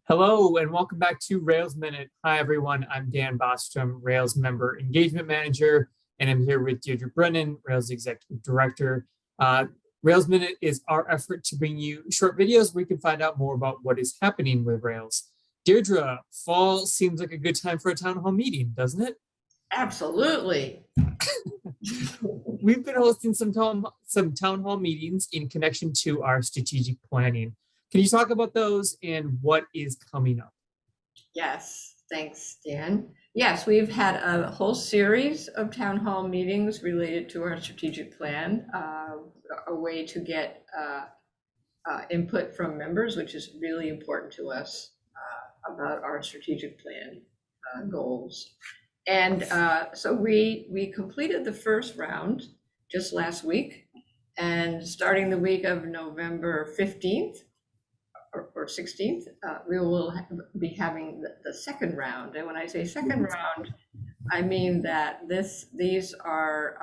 Hello and welcome back to Rails Minute. Hi everyone, I'm Dan Bostrom, Rails Member Engagement Manager, and I'm here with Deirdre Brennan, Rails Executive Director. Rails Minute is our effort to bring you short videos where you can find out more about what is happening with Rails. Deirdre, fall seems like a good time for a town hall meeting, doesn't it? Absolutely. We've been hosting some town hall meetings in connection to our strategic planning. Can you talk about those and what is coming up? Yes, thanks, Dan. Yes, we've had a whole series of town hall meetings related to our strategic plan, a way to get input from members, which is really important to us about our strategic plan goals. And so we completed the first round just last week, and starting the week of November 15th, or 16th, we will be having the second round. And when I say second round, I mean that these are,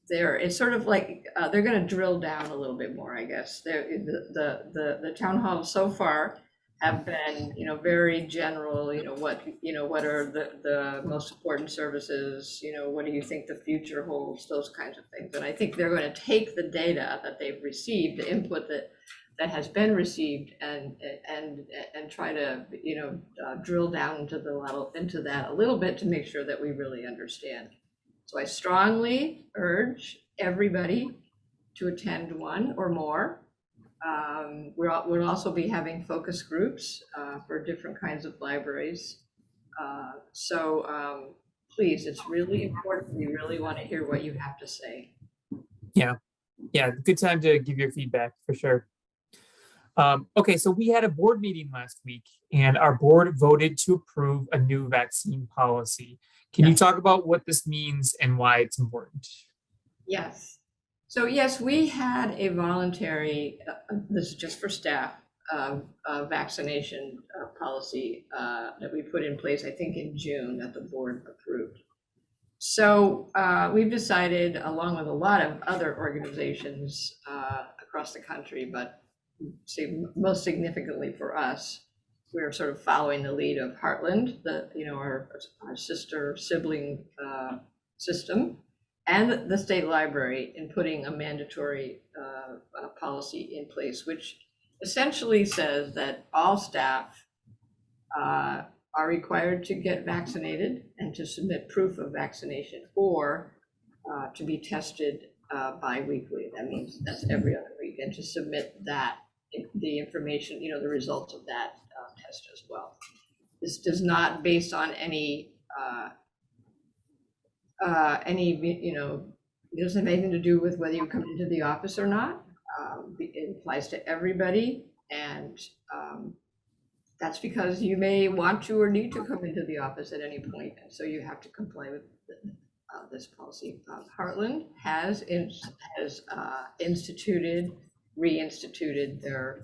it's sort of like, they're going to drill down a little bit more, I guess. The town halls so far have been, very general, what are the most important services, what do you think the future holds, those kinds of things. And I think they're going to take the data that they've received, the input that has been received, and try to drill down into that a little bit to make sure that we really understand. So I strongly urge everybody to attend one or more. We'll also be having focus groups for different kinds of libraries. So please, it's really important. We really want to hear what you have to say. Yeah, good time to give your feedback for sure. Okay, so we had a board meeting last week and our board voted to approve a new vaccine policy. Can you talk about what this means and why it's important? Yes. So yes, we had a voluntary, this is just for staff, vaccination policy that we put in place, I think in June, that the board approved. So we've decided, along with a lot of other organizations across the country, but most significantly for us, we're sort of following the lead of Heartland, our sister sibling system, and the state library in putting a mandatory policy in place, which essentially says that all staff are required to get vaccinated and to submit proof of vaccination, or to be tested bi-weekly. That means that's every other week, and to submit the information, the results of that test as well. This does not based on any, it doesn't have anything to do with whether you come into the office or not. It applies to everybody, and that's because you may want to or need to come into the office at any point, and so you have to comply with this policy. Heartland has reinstituted their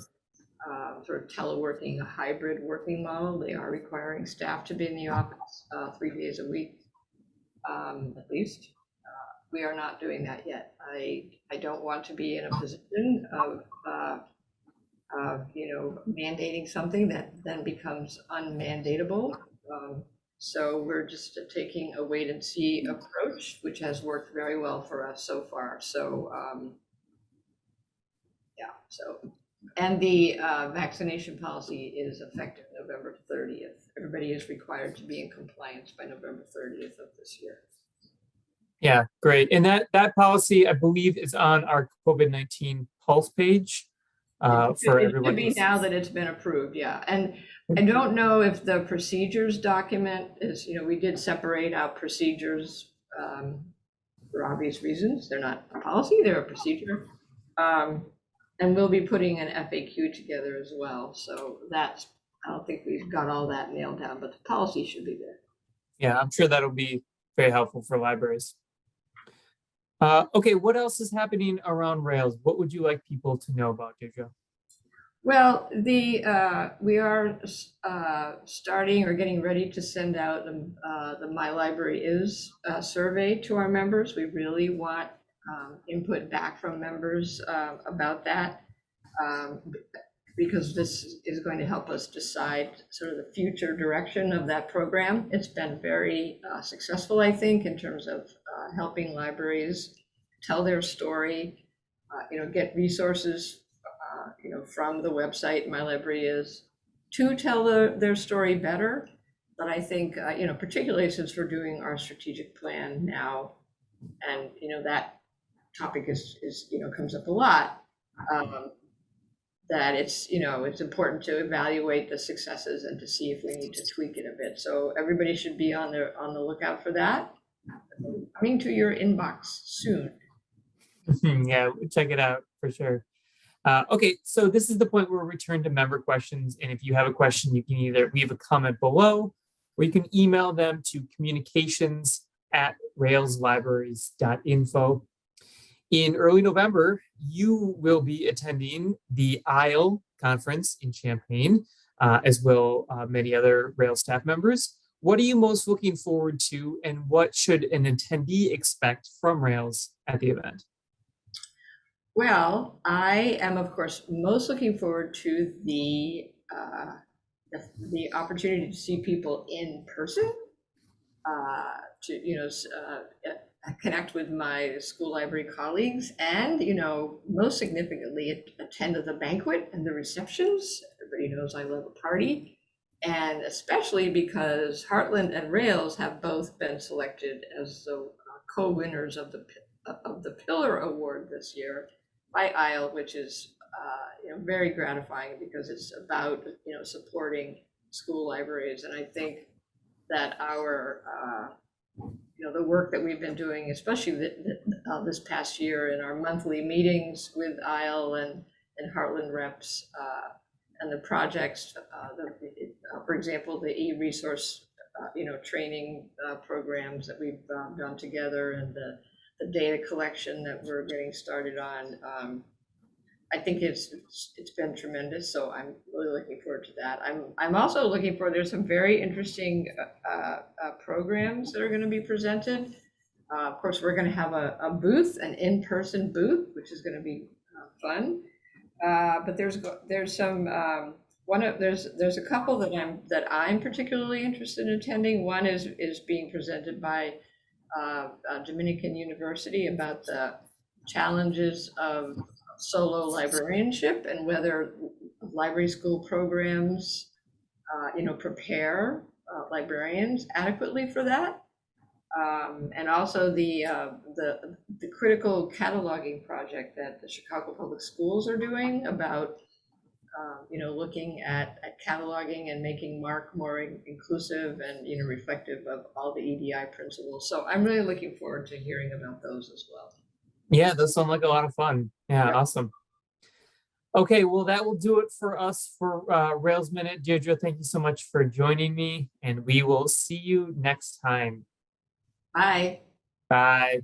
sort of teleworking, a hybrid working model. They are requiring staff to be in the office 3 days a week, at least. We are not doing that yet. I don't want to be in a position of mandating something that then becomes unmandatable. So we're just taking a wait and see approach, which has worked very well for us so far. So and the vaccination policy is effective November 30th. Everybody is required to be in compliance by November 30th of this year. Yeah, great. And that policy, I believe, is on our COVID-19 Pulse page for everyone. It should be now that it's been approved, yeah. And I don't know if the procedures document is, we did separate out procedures for obvious reasons. They're not a policy, they're a procedure. And we'll be putting an FAQ together as well. So I don't think we've got all that nailed down, but the policy should be there. Yeah, I'm sure that'll be very helpful for libraries. Okay, what else is happening around Rails? What would you like people to know about, Deirdre? Well, we are starting or getting ready to send out the My Library Is survey to our members. We really want input back from members about that. because this is going to help us decide sort of the future direction of that program. It's been very successful, I think, in terms of helping libraries tell their story, get resources, from the website My Library Is, to tell their story better. But I think, particularly since we're doing our strategic plan now, and, that topic is comes up a lot, that it's important to evaluate the successes and to see if we need to tweak it a bit. So everybody should be on the lookout for that. Coming to your inbox soon. Yeah, check it out for sure. Okay, so this is the point where we return to member questions. And if you have a question, you can either leave a comment below or you can email them to communications@railslibraries.info. In early November, you will be attending the ISLE conference in Champaign, as will many other Rails staff members. What are you most looking forward to, and what should an attendee expect from Rails at the event? Well, I am, of course, most looking forward to the opportunity to see people in person, to connect with my school library colleagues, and most significantly attend the banquet and the receptions. Everybody knows I love a party, and especially because Heartland and Rails have both been selected as the co-winners of the Pillar Award this year by ISLE, which is very gratifying because it's about supporting school libraries. And I think that our the work that we've been doing, especially this past year in our monthly meetings with ISLE and Heartland reps, and the projects, for example, the e-resource training programs that we've done together, and the data collection that we're getting started on. I think it's been tremendous, so I'm really looking forward to that. I'm also looking for, there's some very interesting programs that are going to be presented. Of course, we're going to have a booth, an in-person booth, which is going to be fun. But there's some there's a couple that I'm particularly interested in attending. One is being presented by Dominican University about the challenges of solo librarianship and whether library school programs, prepare librarians adequately for that. And also the critical cataloging project that the Chicago Public Schools are doing about, looking at cataloging and making MARC more inclusive and, reflective of all the EDI principles. So I'm really looking forward to hearing about those as well. Yeah, those sound like a lot of fun. Yeah, awesome. Okay, well, that will do it for us for Rails Minute. Deirdre, thank you so much for joining me, and we will see you next time. Bye. Bye.